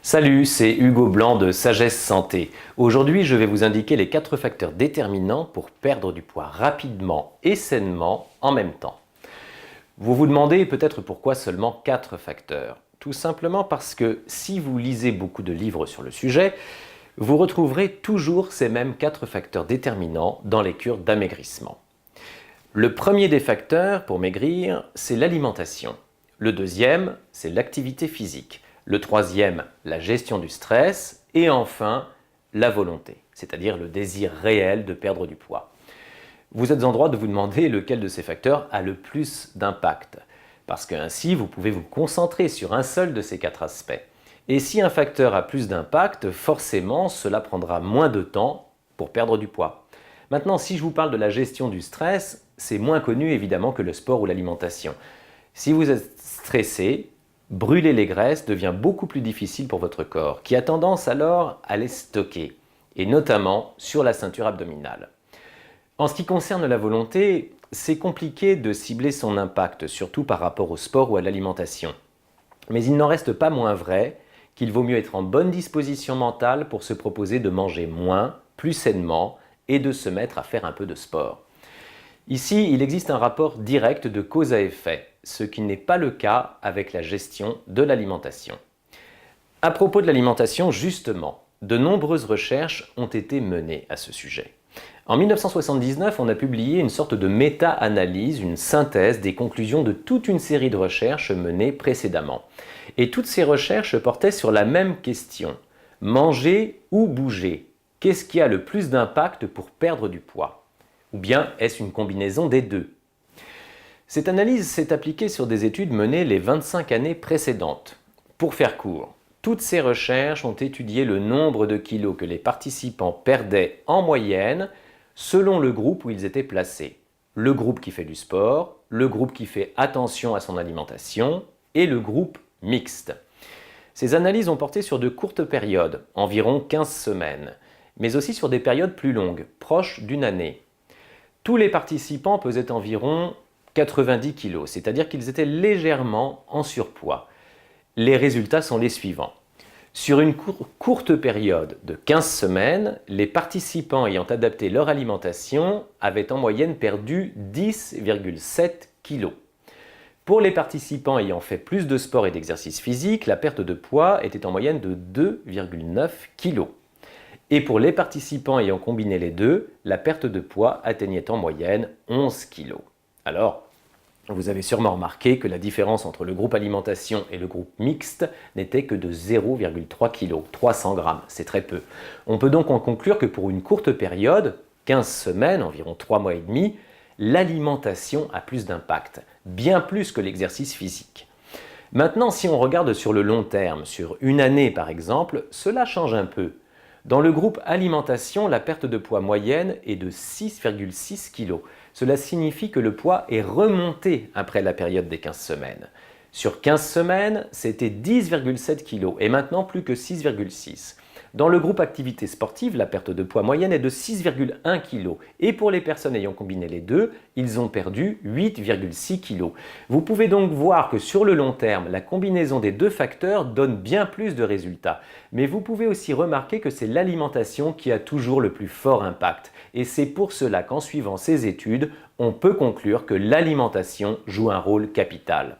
Salut, c'est Hugo Blanc de Sagesse Santé. Aujourd'hui, je vais vous indiquer les 4 facteurs déterminants pour perdre du poids rapidement et sainement en même temps. Vous vous demandez peut-être pourquoi seulement 4 facteurs. Tout simplement parce que si vous lisez beaucoup de livres sur le sujet, vous retrouverez toujours ces mêmes 4 facteurs déterminants dans les cures d'amaigrissement. Le premier des facteurs pour maigrir, c'est l'alimentation. Le deuxième, c'est l'activité physique. Le troisième, la gestion du stress. Et enfin, la volonté, c'est-à-dire le désir réel de perdre du poids. Vous êtes en droit de vous demander lequel de ces facteurs a le plus d'impact, parce qu'ainsi vous pouvez vous concentrer sur un seul de ces 4 aspects. Et si un facteur a plus d'impact, forcément cela prendra moins de temps pour perdre du poids. Maintenant, si je vous parle de la gestion du stress, c'est moins connu évidemment que le sport ou l'alimentation. Si vous êtes stressé, brûler les graisses devient beaucoup plus difficile pour votre corps, qui a tendance alors à les stocker, et notamment sur la ceinture abdominale. En ce qui concerne la volonté, c'est compliqué de cibler son impact, surtout par rapport au sport ou à l'alimentation. Mais il n'en reste pas moins vrai qu'il vaut mieux être en bonne disposition mentale pour se proposer de manger moins, plus sainement, et de se mettre à faire un peu de sport. Ici, il existe un rapport direct de cause à effet, ce qui n'est pas le cas avec la gestion de l'alimentation. À propos de l'alimentation, justement, de nombreuses recherches ont été menées à ce sujet. En 1979, on a publié une sorte de méta-analyse, une synthèse des conclusions de toute une série de recherches menées précédemment. Et toutes ces recherches portaient sur la même question. Manger ou bouger? Qu'est-ce qui a le plus d'impact pour perdre du poids? Ou bien est-ce une combinaison des deux? Cette analyse s'est appliquée sur des études menées les 25 années précédentes. Pour faire court, toutes ces recherches ont étudié le nombre de kilos que les participants perdaient en moyenne selon le groupe où ils étaient placés. Le groupe qui fait du sport, le groupe qui fait attention à son alimentation et le groupe mixte. Ces analyses ont porté sur de courtes périodes, environ 15 semaines, mais aussi sur des périodes plus longues, proches d'une année. Tous les participants pesaient environ 90 kg, c'est-à-dire qu'ils étaient légèrement en surpoids. Les résultats sont les suivants. Sur une courte période de 15 semaines, les participants ayant adapté leur alimentation avaient en moyenne perdu 10,7 kg. Pour les participants ayant fait plus de sport et d'exercice physique, la perte de poids était en moyenne de 2,9 kg. Et pour les participants ayant combiné les deux, la perte de poids atteignait en moyenne 11 kg. Alors, vous avez sûrement remarqué que la différence entre le groupe alimentation et le groupe mixte n'était que de 0,3 kg, 300 grammes, c'est très peu. On peut donc en conclure que pour une courte période, 15 semaines, environ 3 mois et demi, l'alimentation a plus d'impact, bien plus que l'exercice physique. Maintenant, si on regarde sur le long terme, sur une année par exemple, cela change un peu. Dans le groupe alimentation, la perte de poids moyenne est de 6,6 kg. Cela signifie que le poids est remonté après la période des 15 semaines. Sur 15 semaines, c'était 10,7 kg et maintenant plus que 6,6. Dans le groupe activité sportive, la perte de poids moyenne est de 6,1 kg. Et pour les personnes ayant combiné les deux, ils ont perdu 8,6 kg. Vous pouvez donc voir que sur le long terme, la combinaison des deux facteurs donne bien plus de résultats. Mais vous pouvez aussi remarquer que c'est l'alimentation qui a toujours le plus fort impact. Et c'est pour cela qu'en suivant ces études, on peut conclure que l'alimentation joue un rôle capital.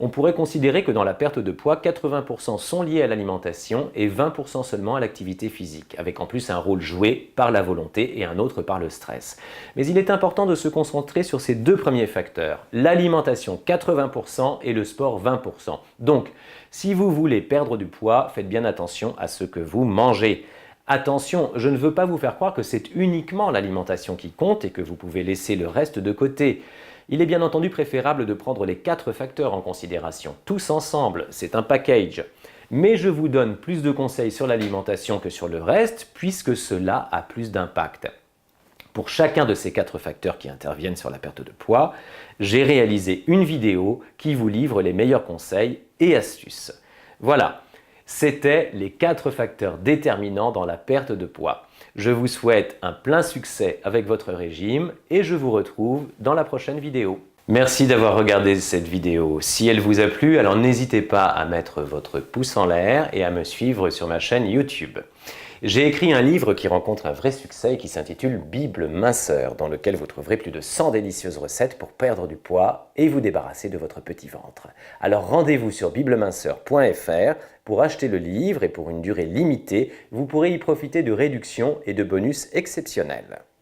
On pourrait considérer que dans la perte de poids, 80% sont liés à l'alimentation et 20% seulement à l'activité physique, avec en plus un rôle joué par la volonté et un autre par le stress. Mais il est important de se concentrer sur ces deux premiers facteurs, l'alimentation 80% et le sport 20%. Donc, si vous voulez perdre du poids, faites bien attention à ce que vous mangez. Attention, je ne veux pas vous faire croire que c'est uniquement l'alimentation qui compte et que vous pouvez laisser le reste de côté. Il est bien entendu préférable de prendre les 4 facteurs en considération, tous ensemble, c'est un package. Mais je vous donne plus de conseils sur l'alimentation que sur le reste, puisque cela a plus d'impact. Pour chacun de ces 4 facteurs qui interviennent sur la perte de poids, j'ai réalisé une vidéo qui vous livre les meilleurs conseils et astuces. Voilà, c'était les 4 facteurs déterminants dans la perte de poids. Je vous souhaite un plein succès avec votre régime et je vous retrouve dans la prochaine vidéo. Merci d'avoir regardé cette vidéo. Si elle vous a plu, alors n'hésitez pas à mettre votre pouce en l'air et à me suivre sur ma chaîne YouTube. J'ai écrit un livre qui rencontre un vrai succès et qui s'intitule Bible minceur, dans lequel vous trouverez plus de 100 délicieuses recettes pour perdre du poids et vous débarrasser de votre petit ventre. Alors rendez-vous sur bibleminceur.fr pour acheter le livre et pour une durée limitée, vous pourrez y profiter de réductions et de bonus exceptionnels.